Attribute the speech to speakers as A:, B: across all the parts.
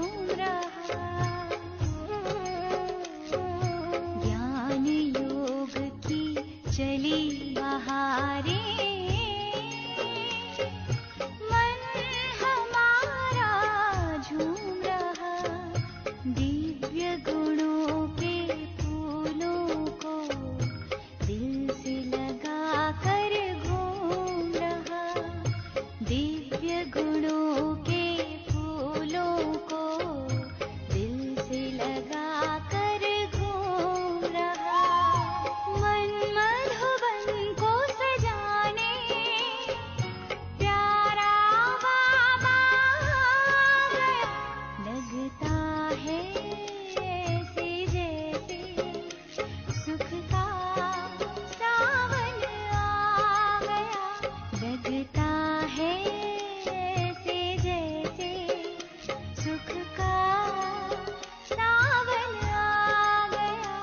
A: झूम रहा। ज्ञान योग की चली बहारें, मन हमारा झूम रहा। दिव्य गुणों के फूलों को दिल से लगा कर घूम रहा। दिव्य गुणों के फूलों को दिल से लगा कर घूम रहा। मन मधुबन को सजाने प्यारा बाबा आ गया। लगता है ऐसे जैसे सुख का सावन आ गया। लगता है ऐसे जैसे सुख का सावन आ गया।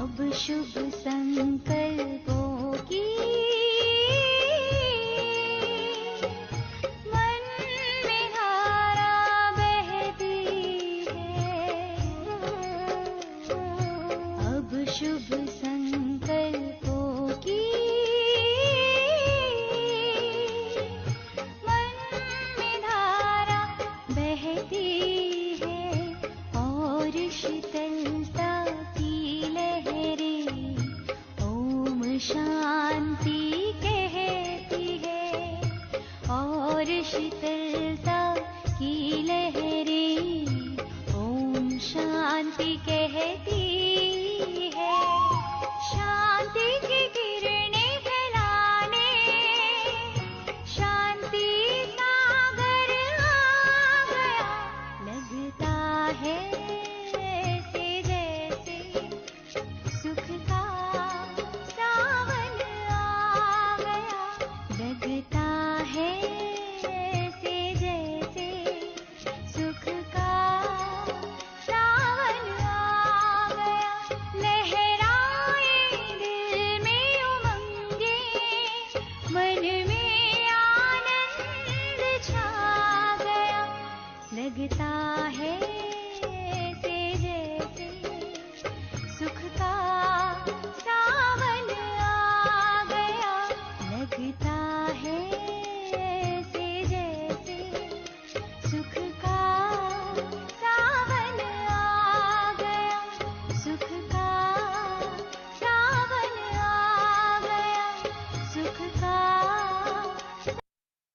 A: अब शुभ संकल्पों की मन में धारा बहती है। अब शुभ संकल्पों की मन में धारा बहती है। और शीतलता की लहरें ओम शांति कहती है। और शीतलता की लहरें ओम शांति कहती है। शांति की किरणें फैलाने शांति सागर आ गया। लगता है ऐसे जैसे सुख का सावन आ गया। लगता है ऐसे जैसे सुख का सावन आ गया। लहराए दिल में उमंगे, मन में आनंद छा गया। लगता है ऐसे जैसे सुख का सावन आ गया। लगता है ऐसे जैसे सुख का सावन आ गया। सुख का सावन आ गया। सुख का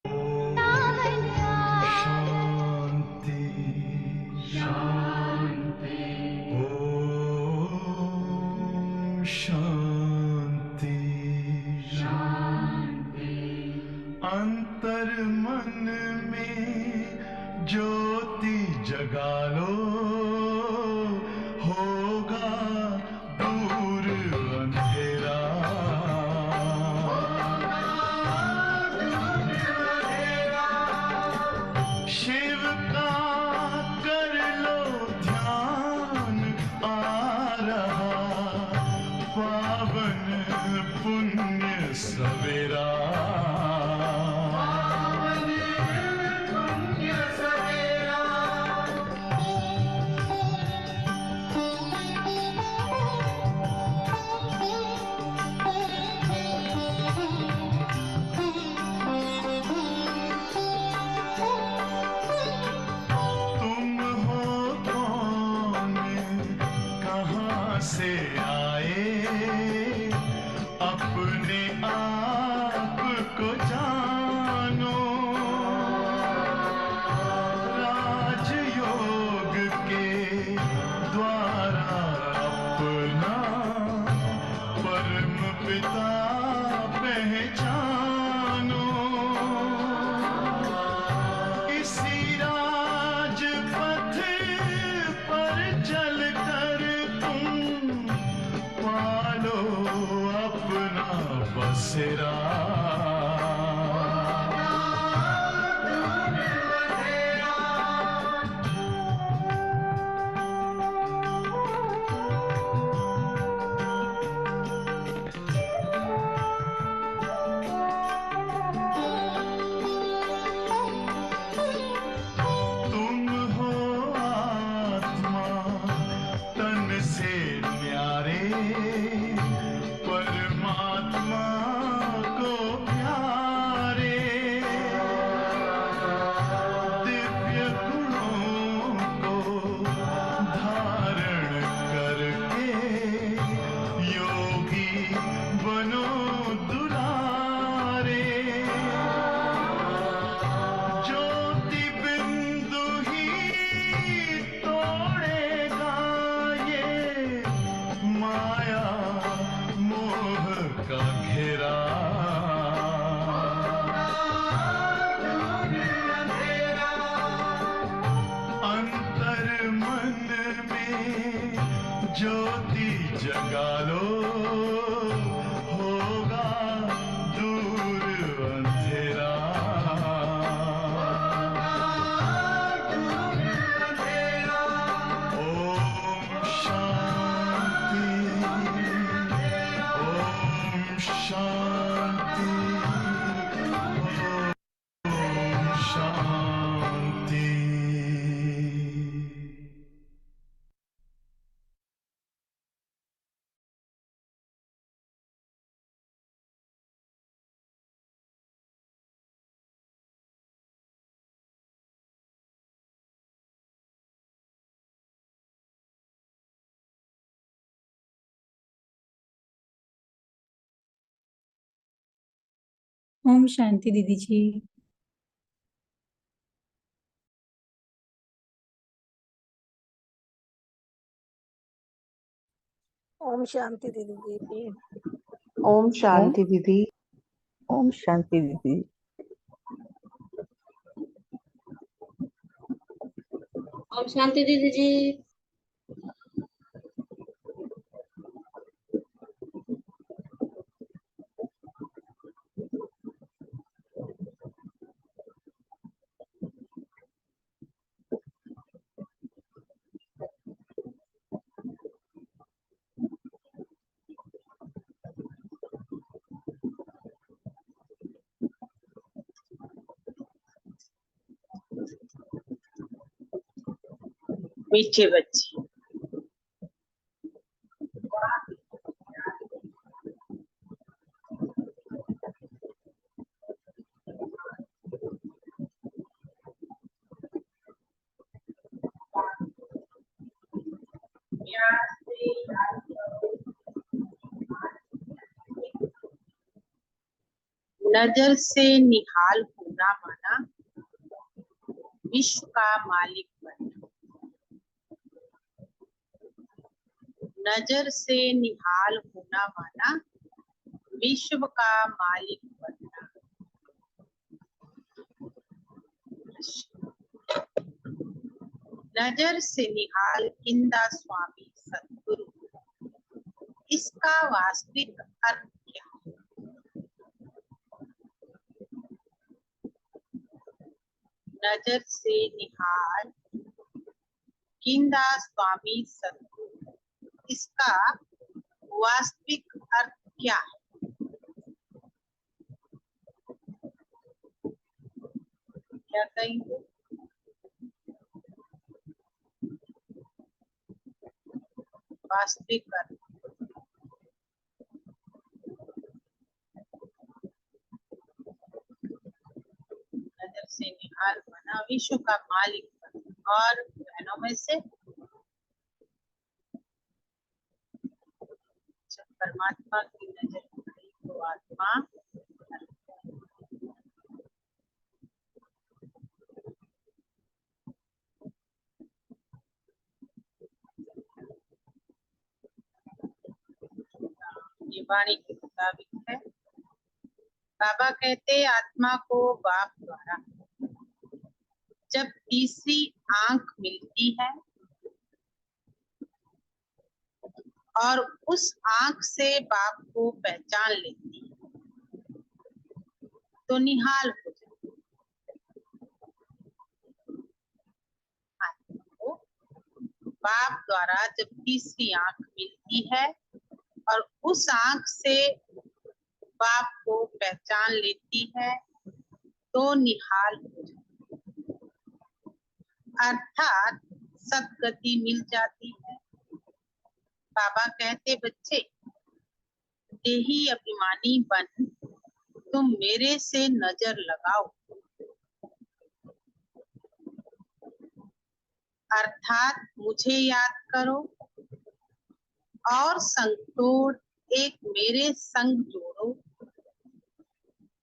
A: सावन आ
B: शांति शांति ओम शांति शांति। अंतर मन में ज्योति जगा लो, होगा दूर अंधेरा। शिव का कर लो ध्यान, आ रहा पावन पुण्य सवेरा। पावन पुण्य सवेरा। अंधेरा तुम हो आत्मा तन से न्यारे परमात्मा को प्यारे दिव्य गुणों को धारण करके योगी बनो दुलारे ज्योति बिंदु ही तोड़ेगा ये माया मोह का घेरा अंतर मन में ज्योति जगा लो होगा दूर अंधेरा ओम शांति ओम शांति ओम शांति।
C: ओम शांति दीदी जी।
D: ओम शांति दीदी जी।
E: ओम शांति दीदी। ओम शांति दीदी।
F: ओम शांति दीदी जी। मीठे बच्चे नजर से निहाल होना माना विश्व का मालिक बनना। नजर से निहाल होना माना विश्व का मालिक बनना। नजर से निहाल किंदा स्वामी सद्गुरु, इसका वास्तविक अर्थ क्या है? नजर से निहाल किंदा स्वामी सद्गुरु, इसका वास्तविक अर्थ क्या है? क्या कहेंगे? वास्तविक अर्थ नजर से निहाल बना विश्व का मालिक बना। और बहनों में से जब परमात्मा की नजर पड़ी तो आत्मा ये वाणी के मुताबिक है। बाबा कहते आत्मा को बाप द्वारा जब तीसरी आंख मिलती है और उस आंख से बाप को पहचान लेती है, तो निहाल हो जाए। तो बाप द्वारा जब तीसरी आंख मिलती है और उस आंख से बाप को पहचान लेती है तो निहाल हो जाए, अर्थात सद्गति मिल जाती है। बाबा कहते बच्चे देही अभिमानी बन तुम मेरे से नजर लगाओ, अर्थात मुझे याद करो और संग तोड़ एक मेरे संग जोड़ो,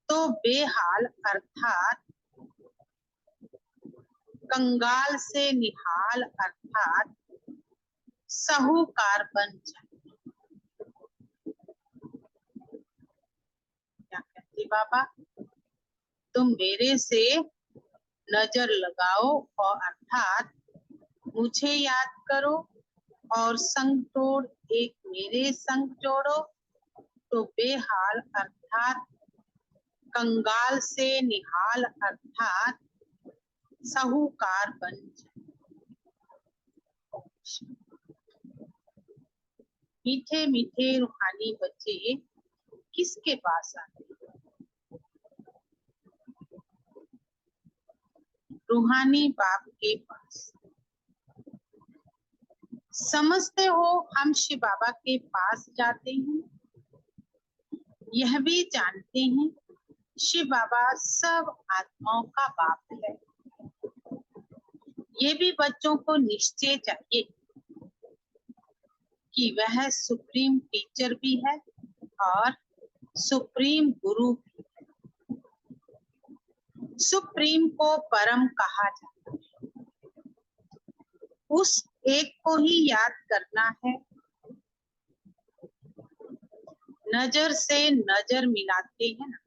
F: तो बेहाल अर्थात कंगाल से निहाल अर्थात साहूकार बन जाए। क्या कहते बाबा, तुम मेरे से नजर लगाओ और अर्थात मुझे याद करो और संग तोड़ एक मेरे संग जोड़ो, तो बेहाल अर्थात कंगाल से निहाल अर्थात साहूकार बन जाए। मीठे मीठे रूहानी बच्चे किसके पास आते हैं? रूहानी बाप के पास। समझते हो हम शिव बाबा के पास जाते हैं, यह भी जानते हैं शिव बाबा सब आत्माओं का बाप है। ये भी बच्चों को निश्चय चाहिए कि वह सुप्रीम टीचर भी है और सुप्रीम गुरु भी है। सुप्रीम को परम कहा जाता है, उस एक को ही याद करना है। नजर से नजर मिलाते हैं ना,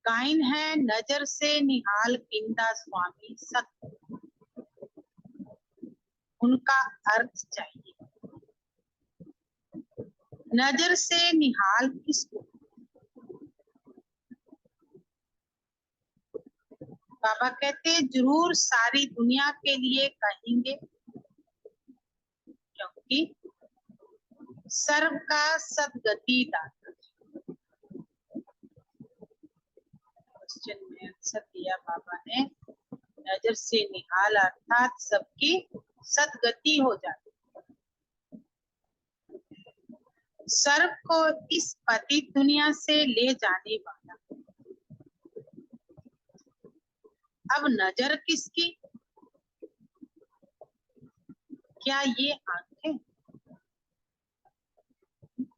F: गायन है नजर से निहाल किंदा स्वामी सत्य, उनका अर्थ चाहिए। नजर से निहाल किसको? बाबा कहते जरूर सारी दुनिया के लिए कहेंगे, क्योंकि सर्व का सदगति दाता। क्वेश्चन में आंसर दिया बाबा ने, नजर से निहाल अर्थात सबकी सदगति हो जाती। सर्व को इस पतित दुनिया से ले जाने वाला। अब नजर किसकी? क्या ये आंखें?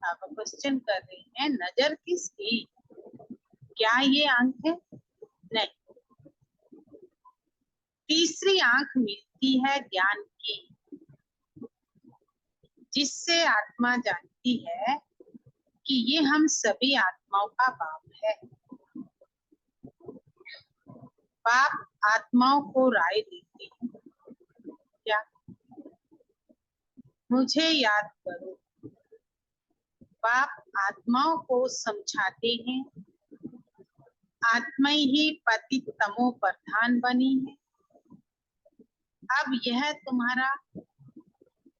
F: आप क्वेश्चन कर रहे हैं नजर किसकी? क्या ये आंखें? नहीं। तीसरी आंख मिलती है ज्ञान की, जिससे आत्मा जानती है कि ये हम सभी आत्माओं का बाप है। बाप आत्माओं को राय देते हैं, क्या मुझे याद करो। बाप आत्माओं को समझाते हैं, आत्मा ही पतित तमो प्रधान बनी है। अब यह तुम्हारा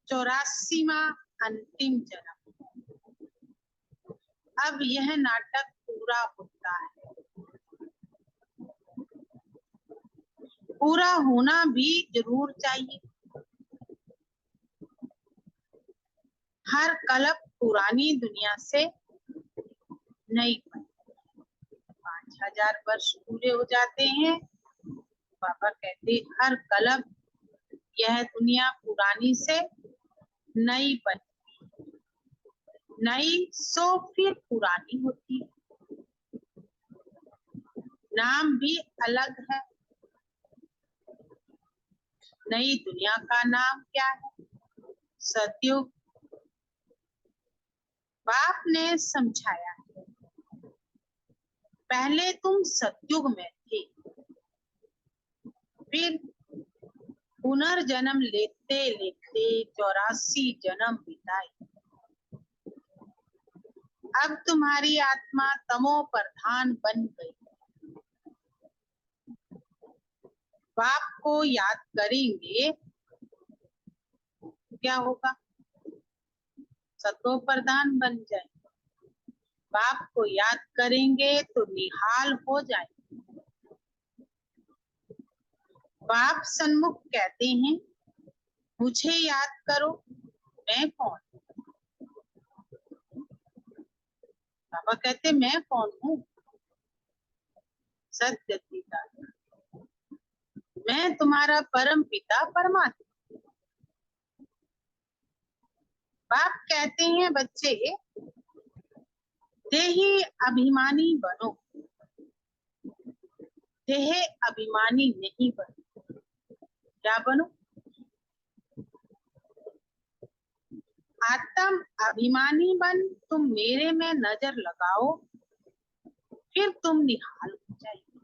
F: 84वां अंतिम जन्म। अब यह नाटक पूरा होता है। पूरा होना भी जरूर चाहिए। हर कल्प पुरानी दुनिया से नई बनी। 5000 वर्ष पूरे हो जाते हैं। बाबा कहते हर कल्प यह दुनिया पुरानी से नई बनती, नई सो फिर पुरानी होती। नाम भी अलग है। नई दुनिया का नाम क्या है? सतयुग। बाप ने समझाया है, पहले तुम सतयुग में थे, फिर पुनर्जन्म लेते लेते 84 जन्म बिताए। अब तुम्हारी आत्मा तमो प्रधान बन गई। बाप को याद करेंगे क्या होगा? सतो प्रधान बन जाए। बाप को याद करेंगे तो निहाल हो जाएंगे। बाप सन्मुख कहते हैं मुझे याद करो, मैं कौन? बाबा कहते मैं कौन हूँ? सत्य पिता, मैं तुम्हारा परम पिता परमात्मा। बाप कहते हैं बच्चे देही अभिमानी बनो, देह अभिमानी नहीं बनो। क्या बनो? आत्म अभिमानी बन तुम मेरे में नजर लगाओ, फिर तुम निहाल हो जाएंगे।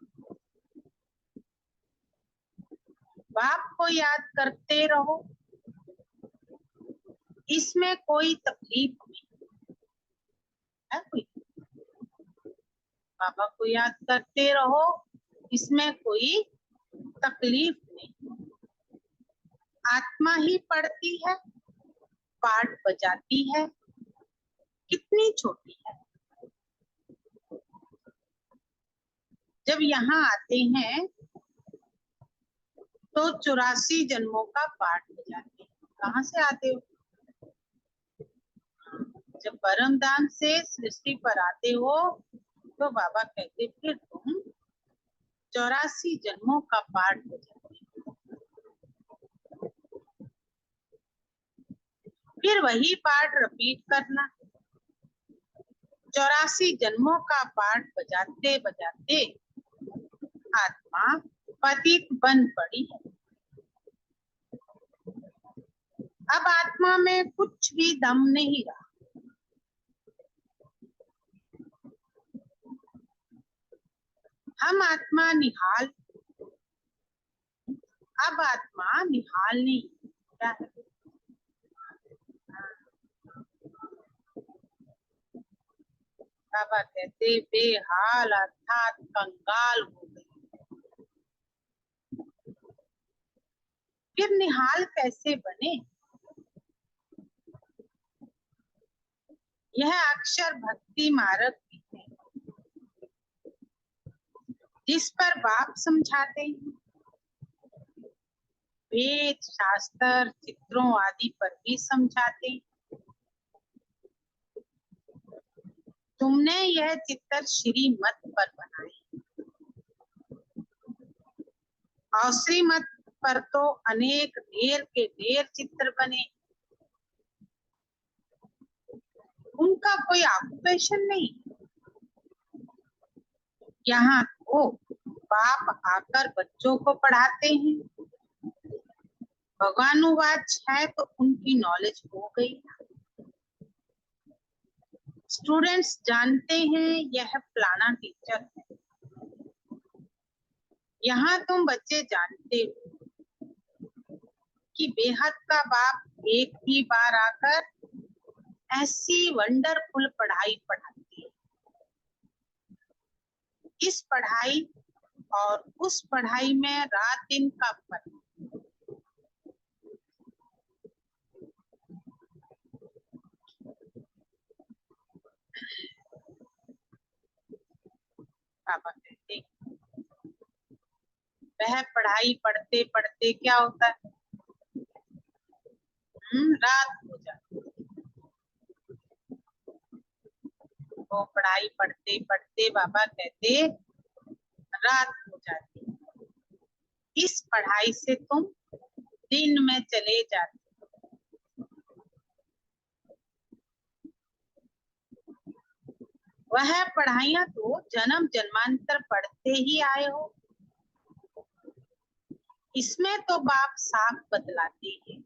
F: बाप को याद करते रहो, इसमें कोई तकलीफ नहीं है। कोई बाबा को याद करते रहो, इसमें कोई तकलीफ नहीं। आत्मा ही पढ़ती है, पाठ बजाती है, कितनी छोटी है। जब यहाँ आते हैं तो 84 जन्मों का पाठ बजाते हैं। कहाँ से आते हो? जब परम धाम से सृष्टि पर आते हो तो बाबा कहते फिर तुम 84 जन्मों का पाठ बजाते हो। फिर वही पाठ रिपीट करना। 84 जन्मों का पाठ बजाते बजाते आत्मा पतित बन पड़ी है। अब आत्मा में कुछ भी दम नहीं रहा। हम आत्मा निहाल, अब आत्मा निहाल नहीं। क्या है? बाबा कहते बेहाल अर्थात कंगाल हो गई। फिर निहाल कैसे बने? यह अक्षर भक्ति मार्ग भी है जिस पर बाप समझाते हैं। वेद शास्त्र चित्रों आदि पर भी समझाते हैं। तुमने यह चित्र श्रीमत पर बनाए और श्रीमत पर तो अनेक ढेर के ढेर चित्र बने। उनका कोई ऑक्युपेशन नहीं। यहाँ तो बाप आकर बच्चों को पढ़ाते हैं। भगवानुवाच है तो उनकी नॉलेज हो गई। स्टूडेंट्स जानते हैं यह फलाना टीचर है। यहाँ तुम बच्चे जानते हो कि बेहद का बाप एक ही बार आकर ऐसी वंडरफुल पढ़ाई पढ़ाती है। इस पढ़ाई और उस पढ़ाई में रात दिन का फर्क। पापा कहते वह पढ़ाई पढ़ते पढ़ते क्या होता है? रात हो जाती है। वो पढ़ाई पढ़ते पढ़ते बाबा कहते रात हो जाती है। इस पढ़ाई से तुम दिन में चले जाते। वह पढ़ाइयां तो जन्म जन्मांतर पढ़ते ही आए हो। इसमें तो बाप साफ बतलाते हैं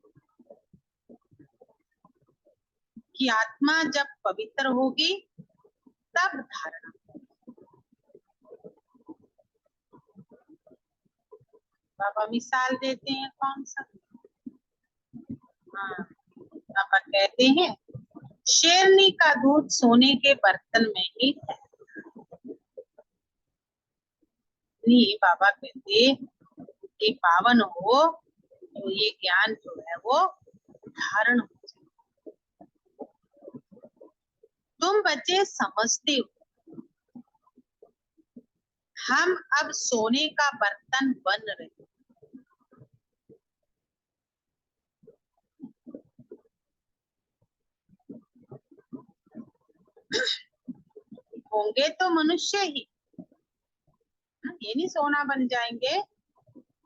F: कि आत्मा जब पवित्र होगी तब धारणा। बाबा मिसाल देते हैं कौन सा? हाँ, पापा कहते हैं शेरनी का दूध सोने के बर्तन में ही है। नहीं, बाबा कहते कि पावन हो तो ये ज्ञान जो है वो धारण हो जाए। तुम बच्चे समझते हो, हम अब सोने का बर्तन बन रहे हैं। होंगे तो मनुष्य ही, ये नहीं सोना बन जाएंगे।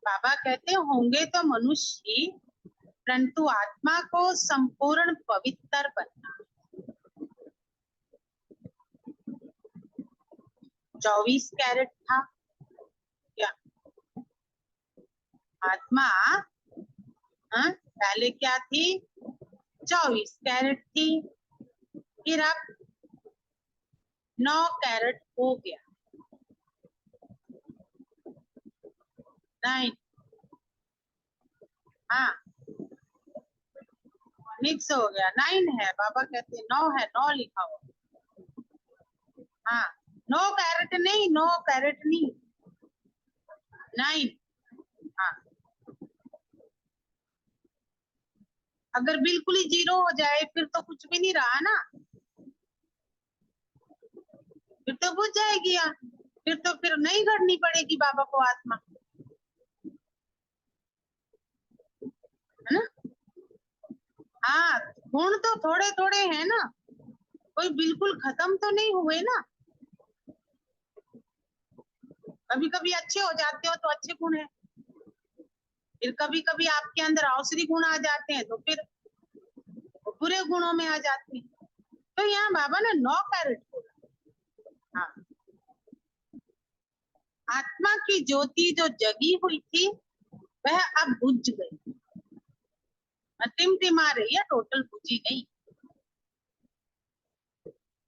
F: बाबा कहते होंगे तो मनुष्य ही, परंतु आत्मा को संपूर्ण पवित्र बनना। 24 कैरेट था क्या आत्मा? पहले क्या थी? 24 कैरेट थी, फिर अब 9 कैरेट हो गया, 9। हाँ, मिक्स हो गया, 9 है। बाबा कहते 9 है, 9 लिखा हुआ। हाँ, 9 कैरेट नहीं, 9 कैरेट नहीं, 9। हाँ, अगर बिल्कुल ही 0 हो जाए फिर तो कुछ भी नहीं रहा ना, फिर तो बुझ जाएगी यार, फिर नहीं करनी पड़ेगी बाबा को आत्मा, है ना। हाँ, गुण तो थोड़े थोड़े हैं ना, कोई बिल्कुल खत्म तो नहीं हुए ना। कभी कभी अच्छे हो जाते हो तो अच्छे गुण है, फिर कभी कभी आपके अंदर अवसरी गुण आ जाते हैं तो फिर बुरे गुणों में आ जाते हैं। तो यहाँ बाबा ने 9 कैरेट बोला। हाँ, आत्मा की ज्योति जो जगी हुई थी वह अब बुझ गई, टिमटिमा रही है, टोटल बुझी नहीं।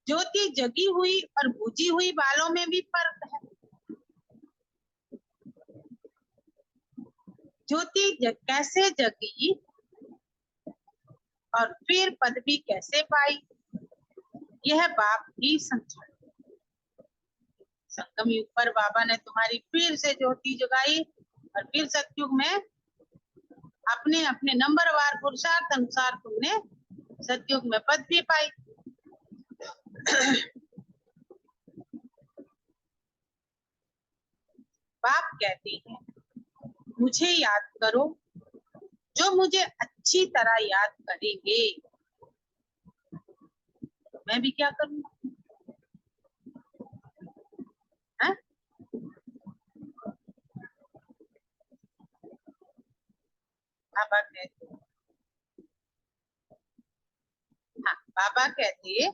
F: ज्योति जगी हुई और बुझी हुई वालों में भी फर्क है। ज्योति कैसे जगी और फिर पदवी कैसे पाई, यह बाप ही समझा। संगम युग पर बाबा ने तुम्हारी फिर से ज्योति जगाई और फिर सतयुग में अपने अपने नंबरवार पुरुषार्थ अनुसार तुमने सतयुग में पदवी पाई। बाप कहते हैं मुझे याद करो, जो मुझे अच्छी तरह याद करेंगे मैं भी क्या करूंगा, है? बाबा कहते, हाँ, बाबा कहते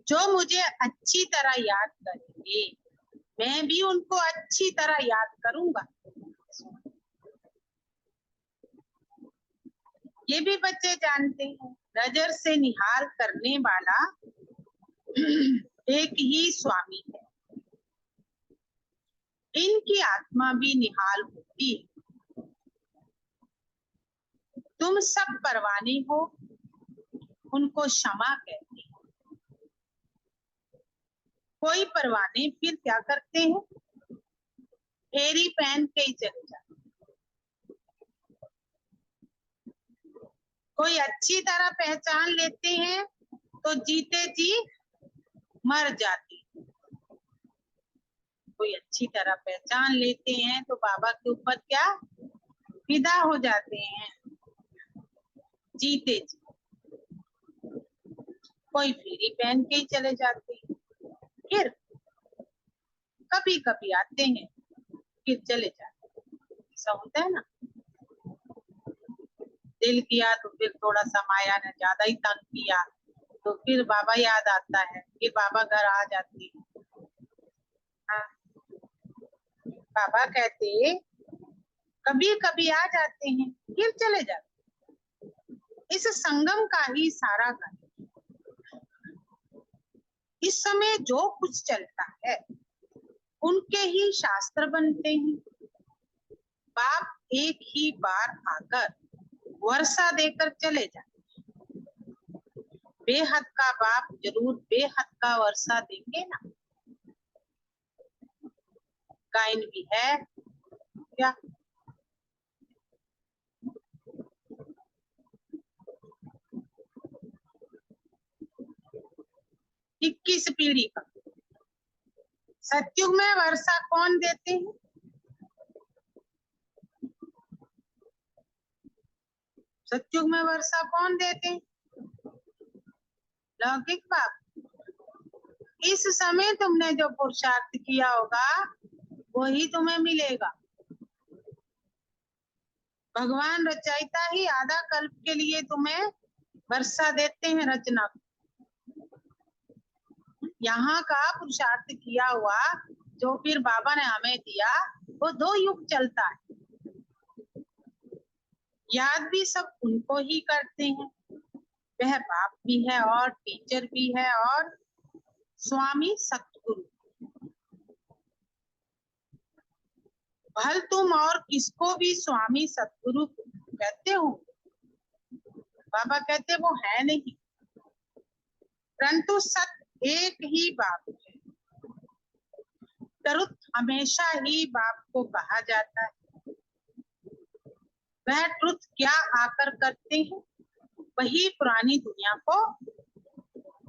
F: जो मुझे अच्छी तरह याद करेंगे मैं भी उनको अच्छी तरह याद करूंगा। ये भी बच्चे जानते हैं, नजर से निहाल करने वाला एक ही स्वामी है, इनकी आत्मा भी निहाल होती है। तुम सब परवाने हो, उनको क्षमा कहते हैं। कोई परवाने फिर क्या करते हैं, फेरी पहन के ही चले जाते। कोई अच्छी तरह पहचान लेते हैं तो जीते जी मर जाते। कोई अच्छी तरह पहचान लेते हैं तो बाबा के ऊपर क्या फिदा हो जाते हैं, जीते जी। कोई फेरी पहन के ही चले जाते हैं, फिर कभी कभी आते हैं फिर चले जाते हैं। ऐसा होता है ना, दिल किया तो फिर थोड़ा सा माया ने ज्यादा ही तंग किया तो फिर बाबा याद आता है, फिर बाबा घर आ जाते हैं। हाँ, बाबा कहते कभी कभी आ जाते हैं फिर चले जाते हैं। इस संगम का ही सारा कार्य, इस समय जो कुछ चलता है उनके ही शास्त्र बनते हैं। बाप एक ही बार आकर वर्षा देकर चले जाते हैं। बेहद का बाप जरूर बेहद का वर्षा देंगे ना। काइन भी है क्या? 21 पीढ़ी का। सतयुग में वर्षा कौन देते हैं? सतयुग में वर्षा कौन देते हैं? लौकिक बाप। इस समय तुमने जो पुरुषार्थ किया होगा वही तुम्हें मिलेगा। भगवान रचयिता ही आधा कल्प के लिए तुम्हें वर्षा देते हैं रचना। यहाँ का पुरुषार्थ किया हुआ जो फिर बाबा ने हमें दिया वो 2 युग चलता है। याद भी सब उनको ही करते हैं। वह बाप भी है और टीचर भी है और स्वामी सतगुरु। भल तुम और किसको भी स्वामी सतगुरु कहते हो। बाबा कहते वो है नहीं, परंतु सत एक ही बाप है। ट्रुथ हमेशा ही बाप को कहा जाता है। वह ट्रुथ क्या आकर करते हैं? वही पुरानी दुनिया को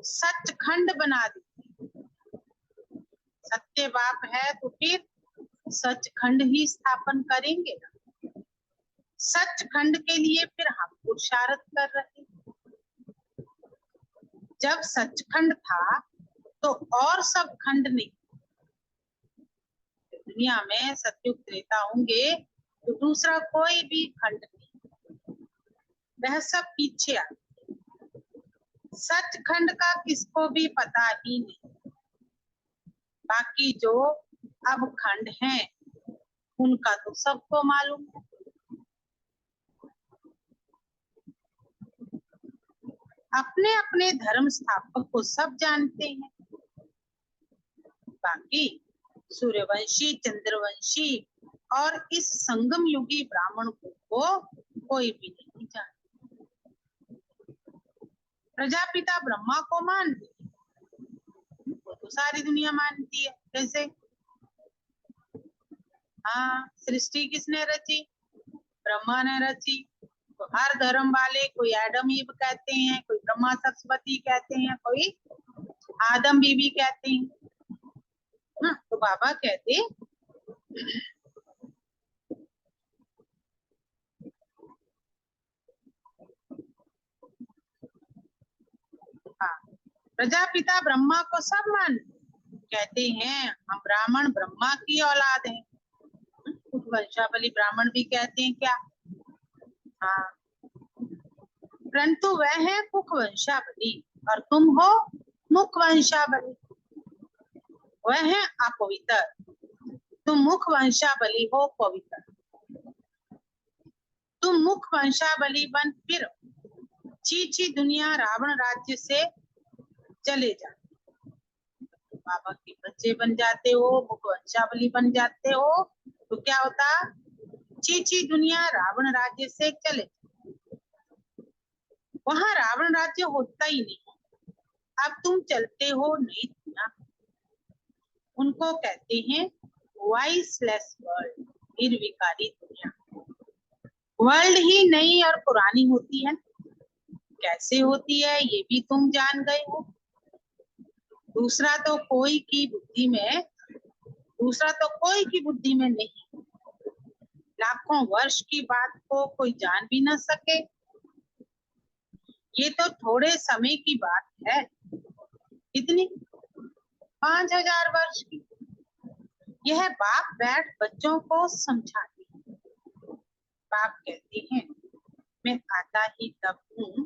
F: सचखंड बना देते हैं। सत्य बाप है तो फिर सचखंड ही स्थापन करेंगे ना। सचखंड के लिए फिर हम पुरुषार्थ कर रहे हैं। जब सचखंड था तो और सब खंड नहीं। दुनिया में सतयुग त्रेता होंगे तो दूसरा कोई भी खंड नहीं, वह सब पीछे आ। सचखंड का किसको भी पता ही नहीं। बाकी जो अब खंड हैं उनका तो सबको मालूम है। अपने अपने धर्म स्थापक को सब जानते हैं। बाकी सूर्यवंशी, चंद्रवंशी और इस संगम युगी ब्राह्मण को कोई भी नहीं जानता। प्रजापिता ब्रह्मा को मानते हैं, वो तो सारी दुनिया मानती है। कैसे? हाँ, सृष्टि किसने रची? ब्रह्मा ने रची। तो हर धर्म वाले कोई एडम ईव कहते हैं, कोई ब्रह्मा सरस्वती कहते हैं, कोई आदम बीबी कहते हैं। हाँ, तो बाबा कहते हाँ, प्रजापिता ब्रह्मा को सब मानते, कहते हैं हम ब्राह्मण ब्रह्मा की औलाद हैं। कुछ वंशावली ब्राह्मण भी कहते हैं क्या? हाँ, परंतु वह है मुख वंशावली और तुम हो मुख वंशावली। वह है अपवित्र, तुम मुख वंशावली हो पवित्र। तुम मुख वंशावली बन फिर चीची दुनिया रावण राज्य से चले जाते, बाबा के बच्चे बन जाते हो, मुख वंशावली बन जाते हो, तो क्या होता? चीची दुनिया रावण राज्य से चले। वहां रावण राज्य होता ही नहीं। अब तुम चलते हो नई दुनिया। उनको कहते हैं वॉइसलेस वर्ल्ड, निर्विकारी दुनिया। वर्ल्ड ही नई और पुरानी होती है। कैसे होती है ये भी तुम जान गए हो। दूसरा तो कोई की बुद्धि में नहीं। लाखों वर्ष की बात को कोई जान भी न सके। ये तो थोड़े समय की बात है। कितनी? 5000 वर्ष की। यह बाप बैठ बच्चों को समझाते हैं। बाप कहते हैं मैं आता ही तब हूँ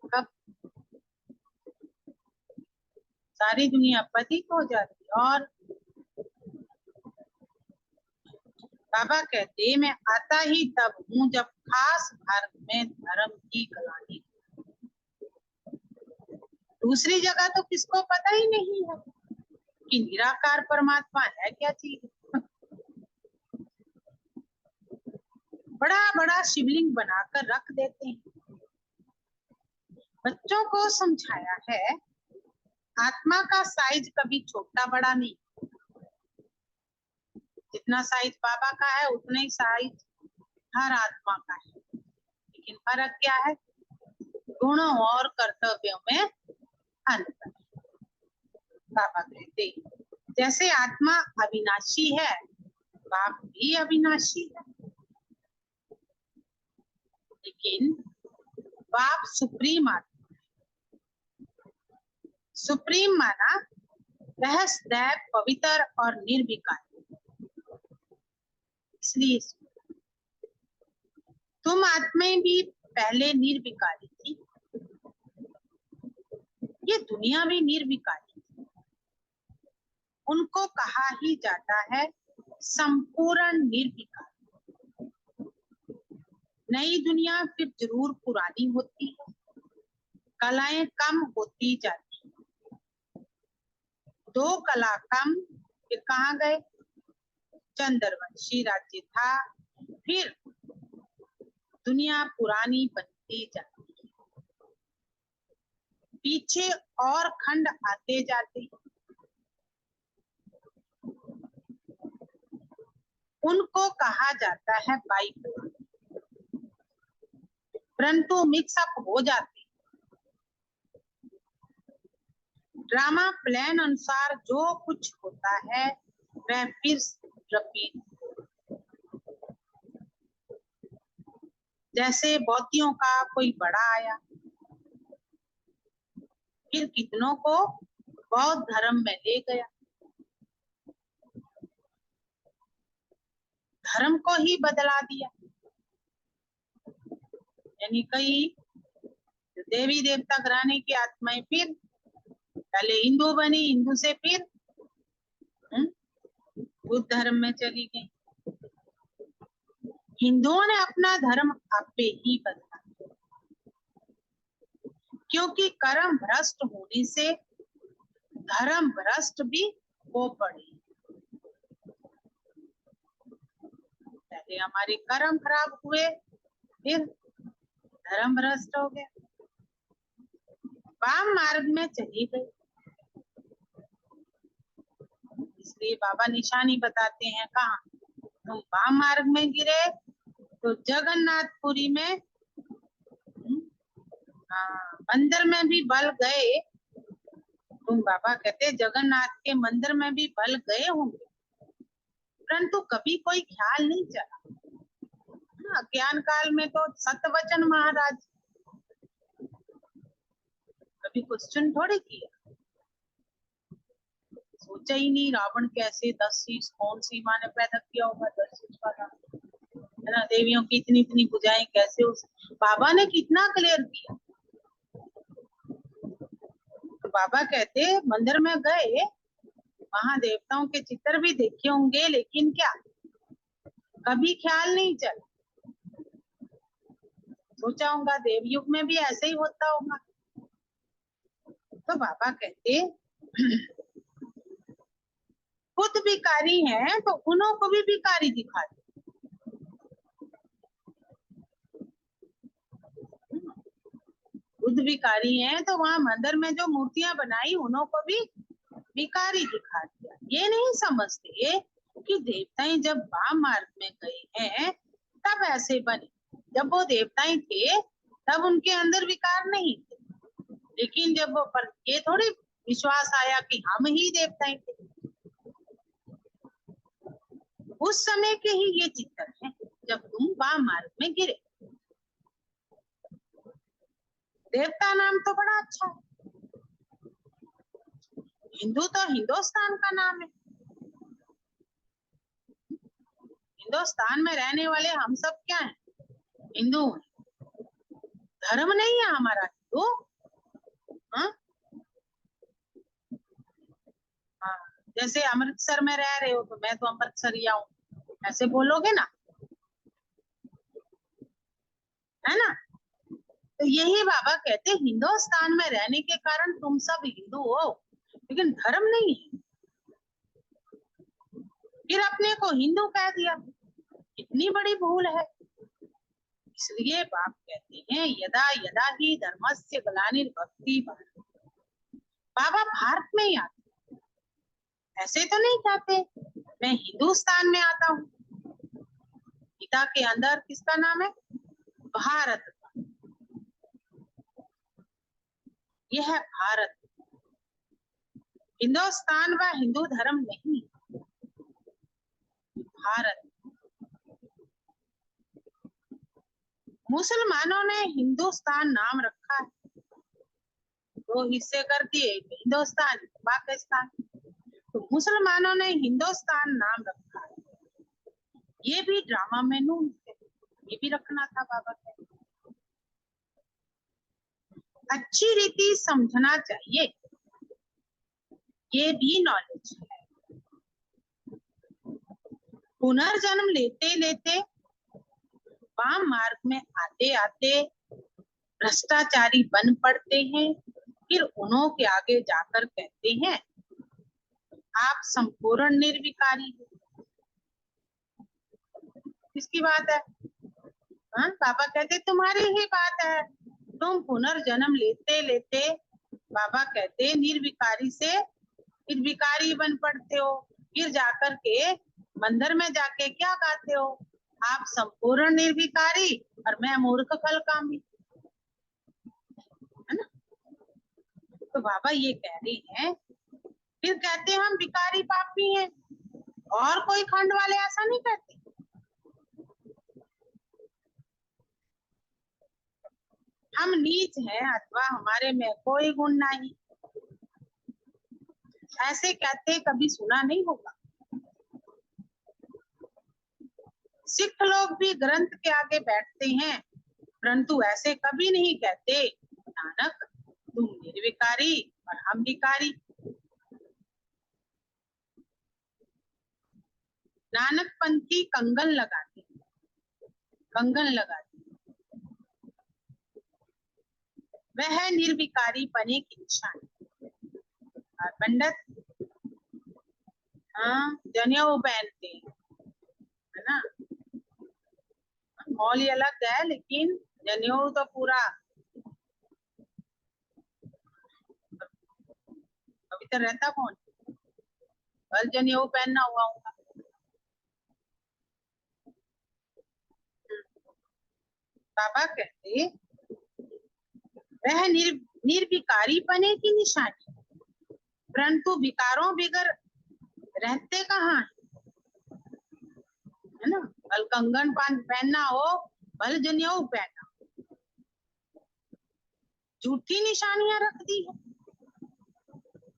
F: कब सारी दुनिया पतित हो जाती। और बाबा कहते मैं आता ही तब हूँ जब खास भारत में धर्म की गलानी। दूसरी जगह तो किसको पता ही नहीं है कि निराकार परमात्मा है क्या चीज। बड़ा बड़ा शिवलिंग बनाकर रख देते हैं। बच्चों को समझाया है आत्मा का साइज कभी छोटा बड़ा नहीं, जितना साइज बाबा का है उतना ही साइज हर आत्मा का है। लेकिन फर्क क्या है? गुणों और कर्तव्यों में अंतर। बाबा कहते हैं जैसे आत्मा अविनाशी है, बाप भी अविनाशी है, लेकिन बाप सुप्रीम आत्मा है। सुप्रीम माना रहस्यदैव, पवित्र और निर्विकारी। इसलिए तुम आत्माएं भी पहले निर्विकारी थी, ये दुनिया भी निर्विकारी थी। उनको कहा ही जाता है संपूर्ण निर्विकारी। नई दुनिया फिर जरूर पुरानी होती है, कलाएं कम होती जाती है। दो कला कम, फिर कहाँ गए? चंद्रवंशी राज्य था, फिर दुनिया पुरानी बनती जाती है, पीछे और खंड आते जाते हैं। उनको कहा जाता है बाइक, परंतु मिक्सअप हो जाते। ड्रामा प्लान अनुसार जो कुछ होता है वह फिर रिपीट। जैसे बौद्धियों का कोई बड़ा आया, फिर कितनों को बौद्ध धर्म में ले गया, धर्म को ही बदला दिया। यानी कई देवी देवता घराने की आत्माएं फिर पहले हिंदू बनी, हिंदू से फिर बुद्ध धर्म में चली गई। हिंदुओं ने अपना धर्म आपे ही बदला, क्योंकि कर्म भ्रष्ट होने से धर्म भ्रष्ट भी हो पड़े। पहले हमारे कर्म खराब हुए, फिर धर्म भ्रष्ट हो गया, वाम मार्ग में चली गई। इसलिए बाबा निशानी बताते हैं, कहाँ तुम वाम मार्ग में गिरे तो जगन्नाथपुरी में मंदिर में भी बल गए। तुम बाबा कहते जगन्नाथ के मंदिर में भी बल गए होंगे, परंतु कभी कोई ख्याल नहीं चला। ज्ञान काल में तो सतवचन महाराज, कभी क्वेश्चन थोड़े किया, सोचा ही नहीं रावण कैसे 10 शीश कौन सी माँ ने पैदा किया होगा, 10 शीश वाला है ना। देवियों की इतनी इतनी भुजाएं कैसे, उस बाबा ने कितना क्लियर किया। तो बाबा कहते मंदिर में गए, वहां देवताओं के चित्र भी देखे होंगे, लेकिन क्या कभी ख्याल नहीं चला। सोचा होगा देवयुग में भी ऐसे ही होता होगा। तो बाबा कहते खुद भिखारी हैं तो उन्हों को भी भिखारी दिखा दे। खुद भिखारी हैं तो वहां मंदिर में जो मूर्तियां बनाई उन्हों को भी भिखारी दिखा दिया। ये नहीं समझते कि देवताएं जब वाम मार्ग में गए हैं तब ऐसे बने। जब वो देवताएं थे तब उनके अंदर विकार नहीं थे, लेकिन जब वो पर ये थोड़ी विश्वास आया कि हम ही देवताएं थे। उस समय के ही ये चित्र है जब तुम वाम मार्ग में गिरे। देवता नाम तो बड़ा अच्छा है, हिंदू तो हिंदुस्तान का नाम है। हिंदुस्तान में रहने वाले हम सब क्या हैं? हिंदू हैं। धर्म नहीं है हमारा हिंदू। हाँ, जैसे अमृतसर में रह रहे हो तो मैं तो अमृतसरिया हूँ, ऐसे बोलोगे ना, है ना। तो यही बाबा कहते हिंदुस्तान में रहने के कारण तुम सब हिंदू हो, लेकिन धर्म नहीं है। फिर अपने को हिंदू कह दिया, इतनी बड़ी भूल है। इसलिए बाप कहते हैं यदा यदा ही धर्मस्य ग्लानिर्भवति भारत। बाबा भारत में ही आते, ऐसे तो नहीं कहते मैं हिंदुस्तान में आता हूँ। गीता के अंदर किसका नाम है? भारत का। यह है भारत। हिंदुस्तान व हिंदू धर्म नहीं, भारत। मुसलमानों ने हिंदुस्तान नाम रखा है, दो हिस्से कर दिए, हिंदुस्तान पाकिस्तान। तो मुसलमानों ने हिंदुस्तान नाम रखा है, ये भी ड्रामा मेनू है, ये भी रखना था बाबा के। अच्छी रीति समझना चाहिए, ये भी नॉलेज है। पुनर्जन्म लेते लेते वाम मार्ग में आते आते भ्रष्टाचारी बन पड़ते हैं, फिर उन्हों के आगे जाकर कहते हैं आप संपूर्ण निर्विकारी हो। किसकी बात है? हाँ, बाबा कहते तुम्हारी ही बात है। तुम पुनर्जन्म लेते लेते बाबा कहते निर्विकारी से निर्विकारी बन पड़ते हो, फिर जाकर के मंदिर में जाके क्या गाते हो? आप संपूर्ण निर्विकारी और मैं मूर्ख फल कामी, है ना? तो बाबा ये कह रही हैं, फिर कहते हैं हम विकारी पापी हैं, और कोई खंड वाले ऐसा नहीं कहते। हम नीच हैं अथवा हमारे में कोई गुण नहीं, ऐसे कहते कभी सुना नहीं होगा। सिख लोग भी ग्रंथ के आगे बैठते हैं, परंतु ऐसे कभी नहीं कहते नानक तुम निर्विकारी और हम विकारी। नानक पंथी कंगन लगाते, कंगन लगाते, वह है निर्विकारी पने की निशानी। और पंडित हाँ जनेऊ पहनते हैं, है ना? मौली अलग है, लेकिन जनेऊ तो पूरा पवित्र रहता। कौन कल जनेऊ पहनना हुआ होगा? बाबा कहते वह निर्विकारी पने की निशानी, परंतु विकारों बिगर रहते कहाँ है ना? कल कंगन पहनना हो, कल जनेऊ पहनना, झूठी निशानियां रख दी है।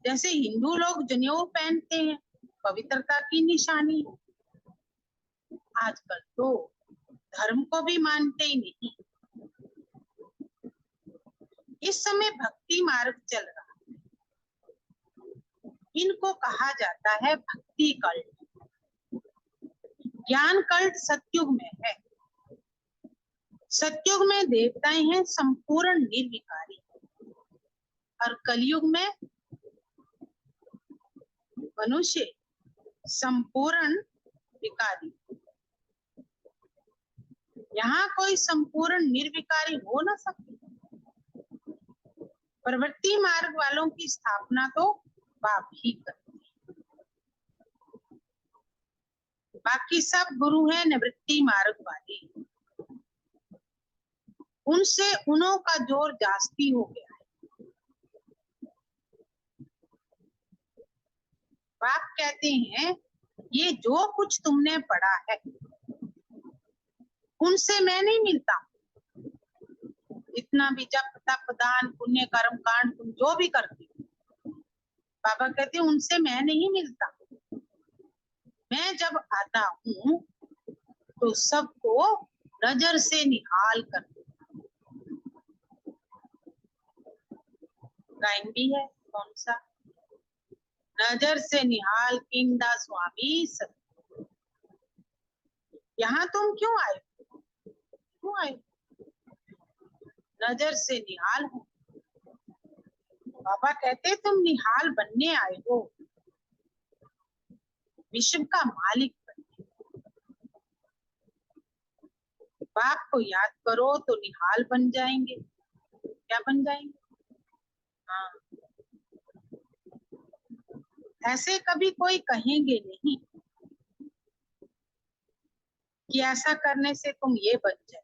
F: जैसे हिंदू लोग जनेऊ पहनते हैं, पवित्रता की निशानी है। आजकल तो धर्म को भी मानते ही नहीं। इस समय भक्ति मार्ग चल रहा है, इनको कहा जाता है भक्ति कल्ट। ज्ञान कल्ट सतयुग में है। सतयुग में देवताएं हैं संपूर्ण निर्विकारी, और कलयुग में मनुष्य संपूर्ण विकारी। यहाँ कोई संपूर्ण निर्विकारी हो ना सकते। प्रवृत्ति मार्ग वालों की स्थापना तो बाप ही करते हैं, बाकी सब गुरु हैं निवृत्ति मार्ग वाले, उनसे उन्हों का जोर जास्ती हो गया है। बाप कहते हैं ये जो कुछ तुमने पढ़ा है उनसे मैं नहीं मिलता। जितना भी जप तप दान पुण्य कर्म कांड तुम जो भी करते हो, बाबा कहते हैं उनसे मैं नहीं मिलता। मैं जब आता हूँ तो सबको नजर से निहाल कर देता। गायन भी है कौन सा? नजर से निहाल किंदा स्वामी सब। यहाँ तुम क्यों आए? क्यों आए? नजर से निहाल हो। बाबा कहते तुम निहाल बनने आए हो, विश्व का मालिक बनने। बाप को याद करो तो निहाल बन जाएंगे। क्या बन जाएंगे? हाँ, ऐसे कभी कोई कहेंगे नहीं कि ऐसा करने से तुम ये बन जाए।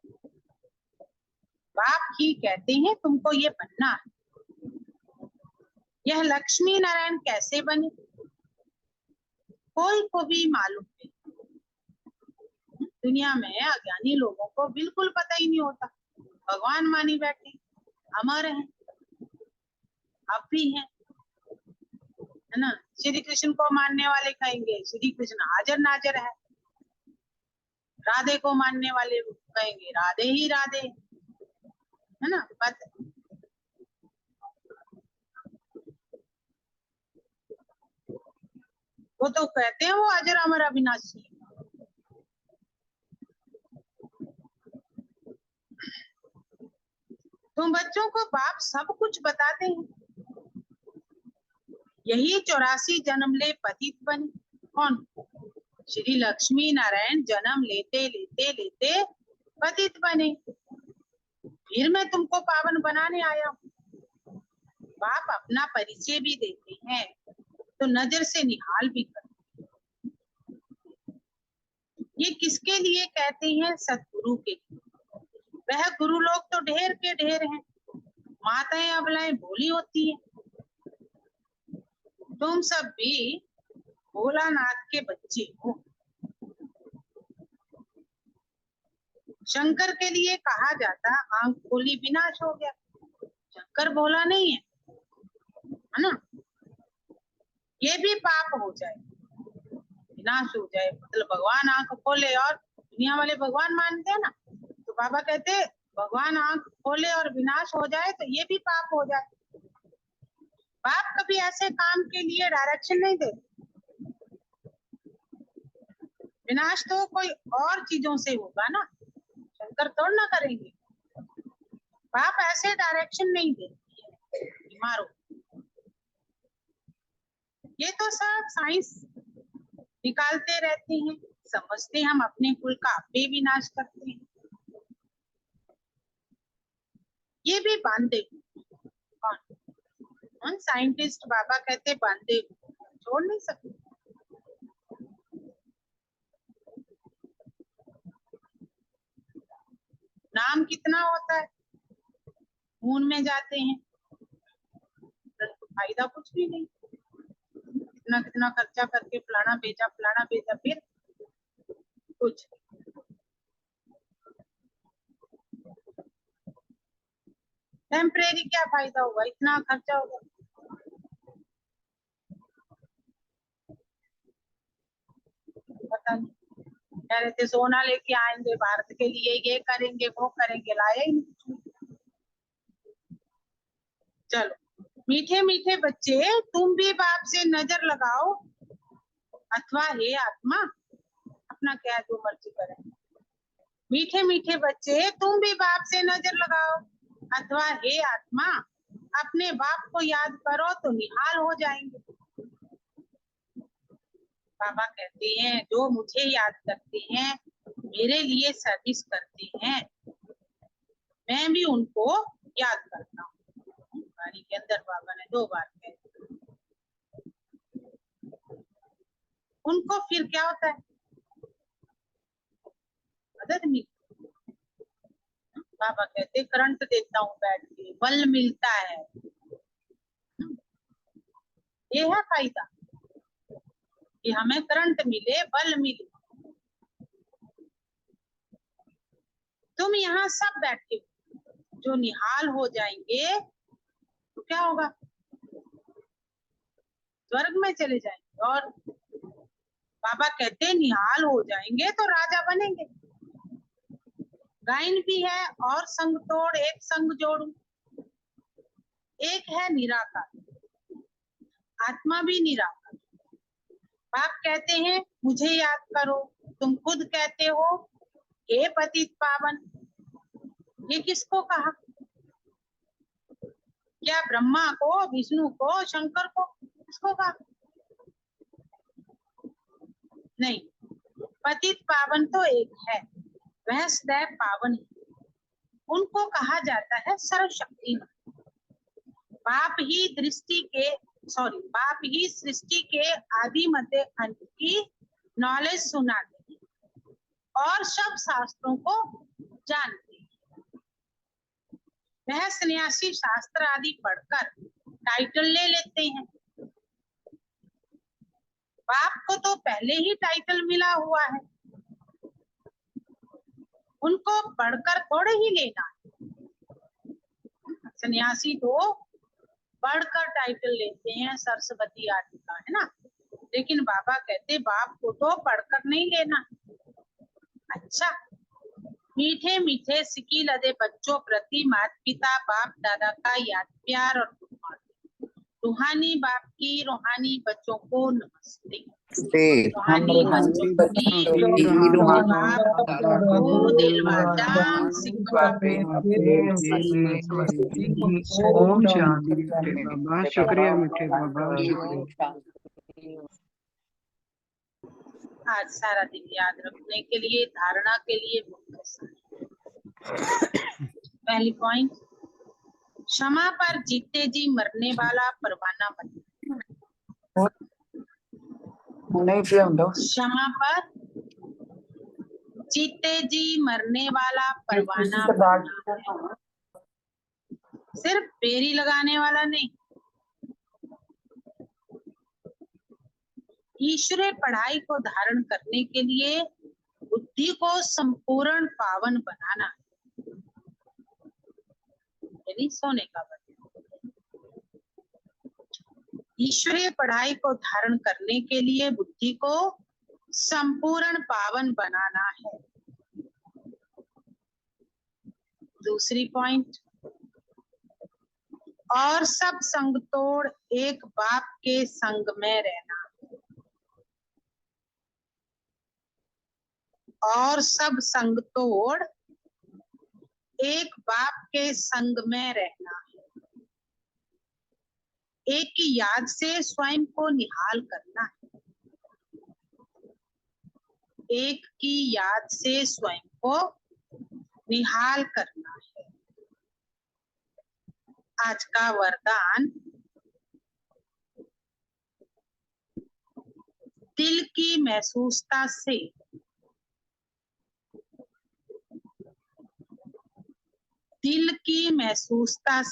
F: बाप ही कहते हैं तुमको ये बनना है। यह लक्ष्मी नारायण कैसे बने कोई को भी मालूम नहीं। दुनिया में अज्ञानी लोगों को बिल्कुल पता ही नहीं होता। भगवान मानी बैठे, अमर हैं, अब भी हैं, है ना। श्री कृष्ण को मानने वाले कहेंगे श्री कृष्ण हाजिर नाजिर है। राधे को मानने वाले कहेंगे राधे ही राधे, है ना। वो तो कहते हैं वो अजर अमर अविनाशी है। तुम बच्चों को बाप सब कुछ बताते हैं। यही 84 जन्म ले पतित बने। कौन? श्री लक्ष्मी नारायण जन्म लेते लेते लेते पतित बने। फिर मैं तुमको पावन बनाने आया हूँ। बाप अपना परिचय भी देते हैं तो नजर से निहाल भी करते हैं। ये किसके लिए कहते हैं? सतगुरु के लिए। वह गुरु लोग तो ढेर के ढेर हैं, माताएं अबलाएं भोली होती हैं। तुम सब भी भोलानाथ के बच्चे हो। शंकर के लिए कहा जाता आंख खोली विनाश हो गया। शंकर भोला नहीं है ना। ये भी पाप हो जाए, विनाश हो जाए, मतलब भगवान आंख खोले और दुनिया वाले भगवान मानते हैं ना, तो बाबा कहते भगवान आंख खोले और विनाश हो जाए तो ये भी पाप हो जाए। बाप कभी ऐसे काम के लिए डायरेक्शन नहीं देते। विनाश तो कोई और चीजों से होगा ना, शंकर तोड़ ना करेंगे। बाप ऐसे डायरेक्शन नहीं देते मारो। ये तो सब साइंस निकालते रहते हैं, समझते हम अपने कुल का आपे विनाश करते हैं। ये भी बांधे कौन साइंटिस्ट बाबा कहते बांधे छोड़ नहीं सकते। नाम कितना होता है, खून में जाते हैं, फायदा कुछ भी नहीं। कितना कितना खर्चा करके फलाना बेचा फिर कुछ। टेम्परेरी क्या फायदा हुआ, इतना खर्चा होगा। पता नहीं, कह रहे थे सोना लेके आएंगे भारत के लिए, ये करेंगे वो करेंगे, लाया ही नहीं। चलो मीठे मीठे बच्चे तुम भी बाप से नजर लगाओ, अथवा हे आत्मा अपना क्या जो मर्जी करें। मीठे मीठे बच्चे तुम भी बाप से नजर लगाओ, अथवा हे आत्मा अपने बाप को याद करो तो निहाल हो जाएंगे। बाबा कहते हैं जो मुझे याद करते हैं, मेरे लिए सर्विस करते हैं, मैं भी उनको याद करता हूँ। गाड़ी के अंदर बाबा ने 2 बार कहा। उनको फिर क्या होता है? मदद मिलती। बाबा कहते करंट देता हूँ बैठ के, बल मिलता है। ये है फायदा कि हमें करंट मिले, बल मिले। तुम यहाँ सब बैठे जो निहाल हो जाएंगे तो क्या होगा? स्वर्ग में चले जाएंगे। और बाबा कहते निहाल हो जाएंगे तो राजा बनेंगे। गायन भी है और संग तोड़ एक संग जोड़ू। एक है निराकार, आत्मा भी निराकार। बाप कहते हैं मुझे याद करो, तुम खुद कहते हो हे पतित पावन। ये किसको कहा? क्या ब्रह्मा को, विष्णु को, शंकर को? किसको कहा? नहीं, पतित पावन तो एक है। वह सदैव पावन है। उनको कहा जाता है सर्वशक्तिमान। बाप ही सृष्टि के आदि मध्य अंत की नॉलेज सुनाते हैं और सब शास्त्रों को जानते हैं। वह सन्यासी शास्त्र आदि पढ़कर टाइटल ले लेते हैं। बाप को तो पहले ही टाइटल मिला हुआ है, उनको पढ़कर थोड़े ही लेना है। सन्यासी तो पढ़कर टाइटल लेते हैं, सरस्वती आदि का, है ना। लेकिन बाबा कहते बाप को तो पढ़कर नहीं लेना। अच्छा, मीठे मीठे सिकी लदे बच्चों प्रति माता पिता बाप दादा का याद प्यार और रूहानी बाप की रूहानी बच्चों को नमस्ते। रूहानी बच्चों की बाप को दिलवाजा सिकवा
G: ओम शांति मीठे बाबा, शुक्रिया मीठे बाबा, शुक्रिया।
F: आज सारा दिन याद रखने के लिए, धारणा के लिए पहली पॉइंट, क्षमा पर जीते जी मरने वाला परवाना बने। क्षमा पर जीते जी मरने वाला परवाना बनना है। सिर्फ बेरी लगाने वाला नहीं। ईश्वरीय पढ़ाई को धारण करने के लिए बुद्धि को संपूर्ण पावन बनाना, यानी सोने का बर्तन। ईश्वरीय पढ़ाई को धारण करने के लिए बुद्धि को संपूर्ण पावन बनाना है। दूसरी पॉइंट, और सब संग तोड़ एक बाप के संग में रहना। और सब संग तोड़ एक बाप के संग में रहना है। एक की याद से स्वयं को निहाल करना है। एक की याद से स्वयं को निहाल करना है। आज का वरदान, दिल की महसूसता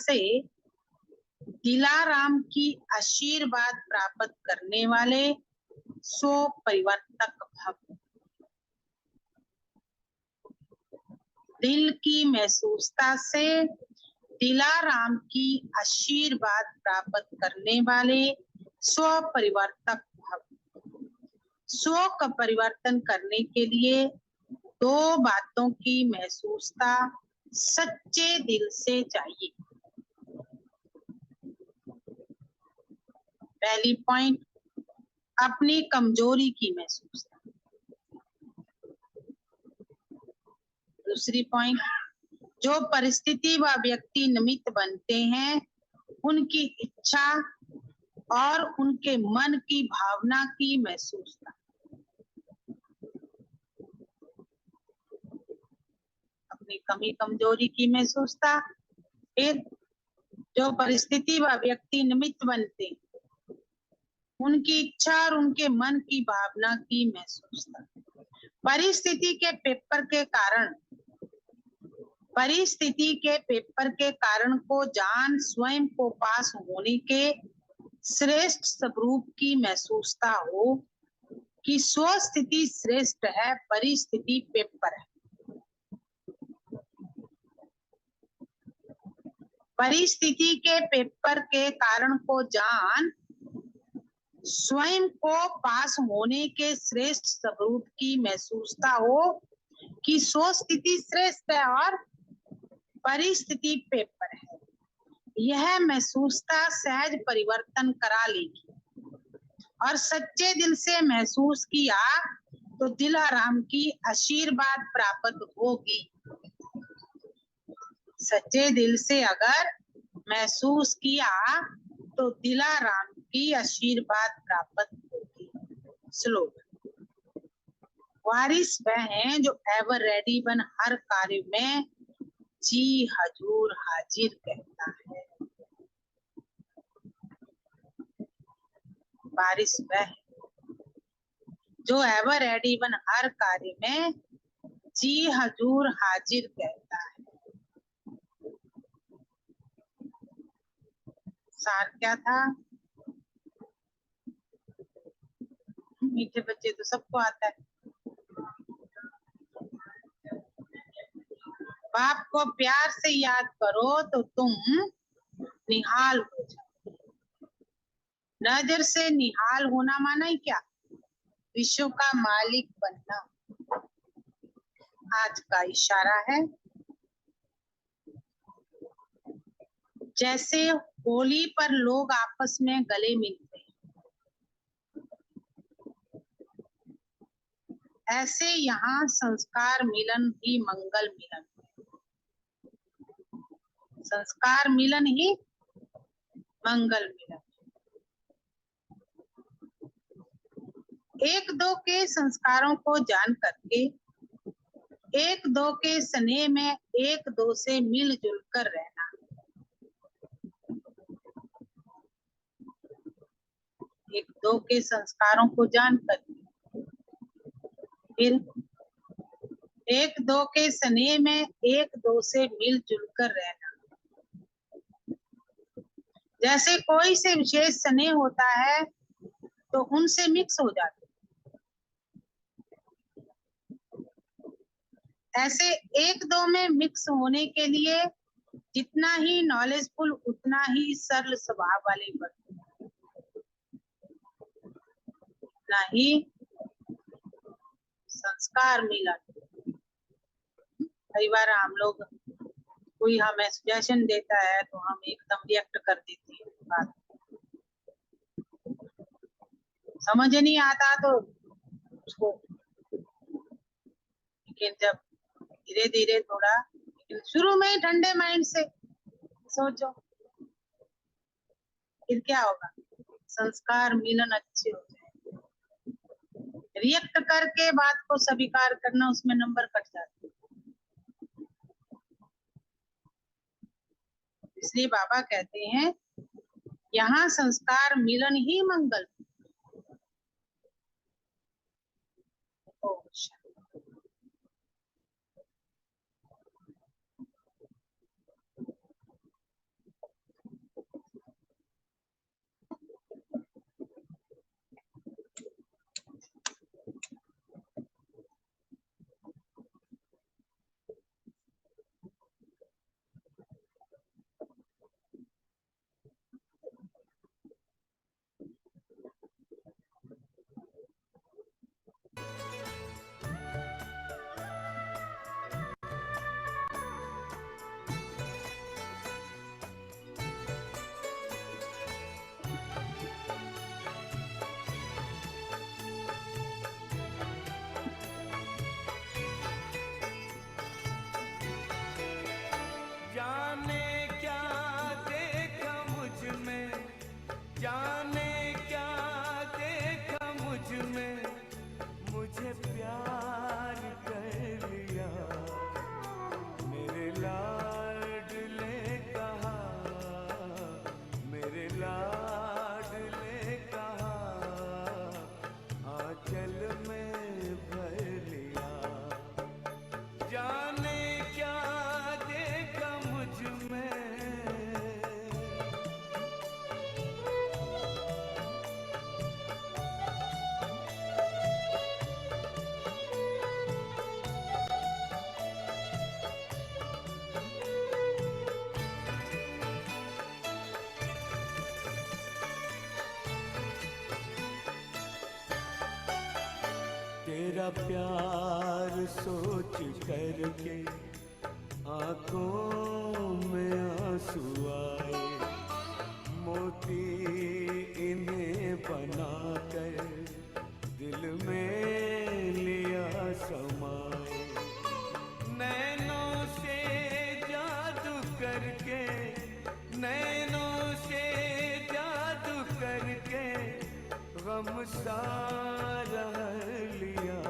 F: से दिलाराम की आशीर्वाद प्राप्त करने वाले सो परिवर्तक भव। दिल की महसूसता से दिलाराम की आशीर्वाद प्राप्त करने वाले स्व परिवर्तक भव। स्व का परिवर्तन करने के लिए दो बातों की महसूसता सच्चे दिल से चाहिए। पहली पॉइंट, अपनी कमजोरी की महसूसता। दूसरी पॉइंट, जो परिस्थिति व व्यक्ति निमित्त बनते हैं उनकी इच्छा और उनके मन की भावना की महसूसता। अपनी कमी कमजोरी की महसूसता। फिर जो परिस्थिति व व्यक्ति निमित्त बनते हैं उनकी इच्छा और उनके मन की भावना की महसूसता। परिस्थिति के पेपर के कारण को जान स्वयं को पास होने के श्रेष्ठ स्वरूप की महसूसता हो कि स्वस्थिति श्रेष्ठ है, परिस्थिति पेपर है। परिस्थिति के पेपर के कारण को जान स्वयं को पास होने के श्रेष्ठ स्वरूप की महसूसता हो कि स्वस्थिति श्रेष्ठ है और परिस्थिति पेपर है। यह महसूसता सहज परिवर्तन करा लेगी और सच्चे दिल से महसूस किया तो दिलाराम की आशीर्वाद प्राप्त होगी। सच्चे दिल से अगर महसूस किया तो दिलाराम की आशीर्वाद प्राप्त होगी। श्लोक, वारिस वह हैं जो एवर रेडी बन हर कार्य में जी हजूर हाजिर कहता है। वारिस वह है जो एवर रेडी बन हर कार्य में जी हजूर हाजिर कहता है। सार क्या था? मीठे बच्चे तो सबको आता है। बाप को प्यार से याद करो तो तुम निहाल हो जाओ। नजर से निहाल होना माना ही क्या? विश्व का मालिक बनना आज का इशारा है। जैसे होली पर लोग आपस में गले मिलते हैं, ऐसे यहाँ संस्कार मिलन ही मंगल मिलन है। संस्कार मिलन ही मंगल मिलन। एक दो के संस्कारों को जान करके एक दो के स्नेह में एक दो से मिलजुल कर रहना। एक दो के संस्कारों को जान करके फिर एक दो के स्नेह में एक दो से मिलजुल कर रहना। जैसे कोई से विशेष स्नेह होता है तो उनसे मिक्स हो जाते, ऐसे एक दो में मिक्स होने के लिए जितना ही नॉलेजफुल उतना ही सरल स्वभाव वाले बनते, उतना ही संस्कार मिलन। कई बार हम लोग कोई हमें सजेशन देता है तो हम एकदम रिएक्ट कर देते हैं, बात समझ नहीं आता तो उसको, लेकिन जब धीरे धीरे थोड़ा, लेकिन शुरू में ही ठंडे माइंड से सोचो, फिर क्या होगा? संस्कार मिलन अच्छे हो जाए। रिएक्ट करके बात को स्वीकार करना, उसमें नंबर कट जाते। इसलिए बाबा कहते हैं यहाँ संस्कार मिलन ही मंगल।
H: जाने क्या देखा मुझ में, जाने क्या देखा मुझ में, मुझे प्यार कर लिया। मेरे लाडले कहा, मेरे लाडले कहा, आंचल में भर लिया। जाने क्या देखा मुझ में, तेरा प्यार सोच करके आंखों में आंसू आए। मोती इन्हें बनाकर दिल में लिया समाए। नैनों से जादू करके, नैनों से जादू करके गम सारा लिया।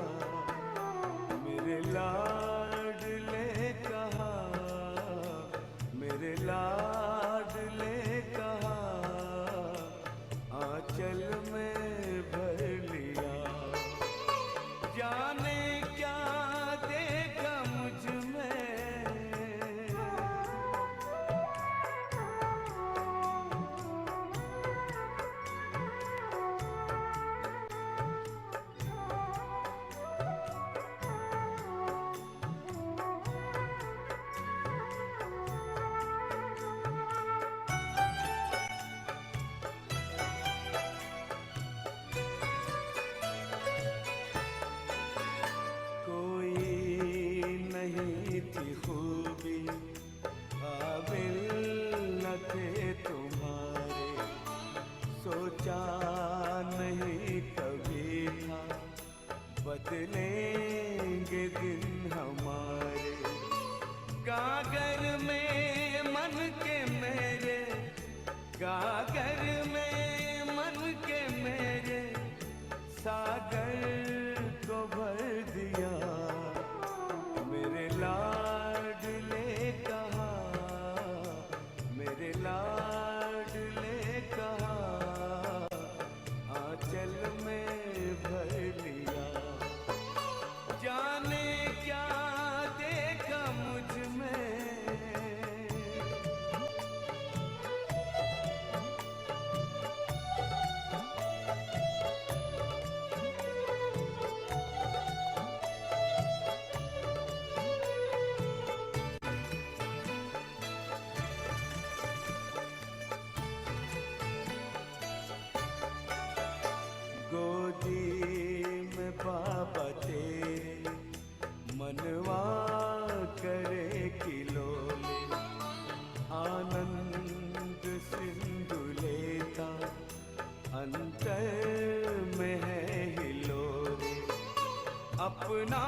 H: अपना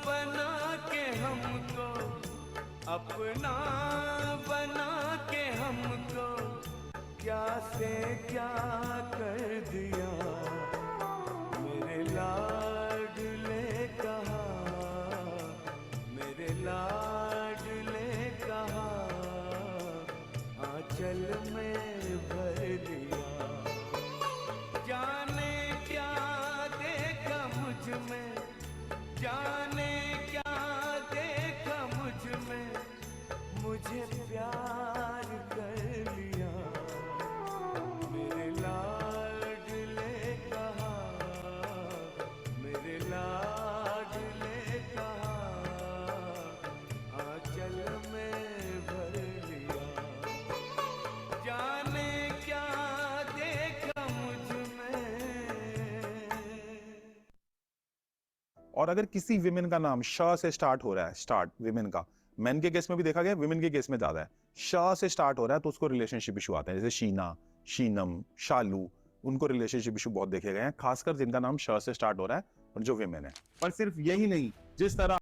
H: बना के हमको, अपना बना के हमको क्या से क्या कर दिया। मेरे लाडले कहा, मेरे लाडले कहा, आंचल में भर दिया। जाने क्या देखा मुझ में, जाने क्या देखा मुझ में, मुझे प्यार कर लिया। मेरे लाडले कहा, मेरे लाडले कहा, आंचल में भर लिया। जाने क्या देखा मुझ में।
I: और अगर किसी विमेन का नाम श से स्टार्ट हो रहा है, स्टार्ट विमेन का, मेन के केस में भी देखा गया, विमेन के केस में ज्यादा है, श से स्टार्ट हो रहा है तो उसको रिलेशनशिप इशू आते हैं। जैसे शीना, शीनम, शालू, उनको रिलेशनशिप इशू बहुत देखे गए हैं, खासकर जिनका नाम श से स्टार्ट हो रहा है और जो विमेन है। पर सिर्फ यही नहीं, जिस तरह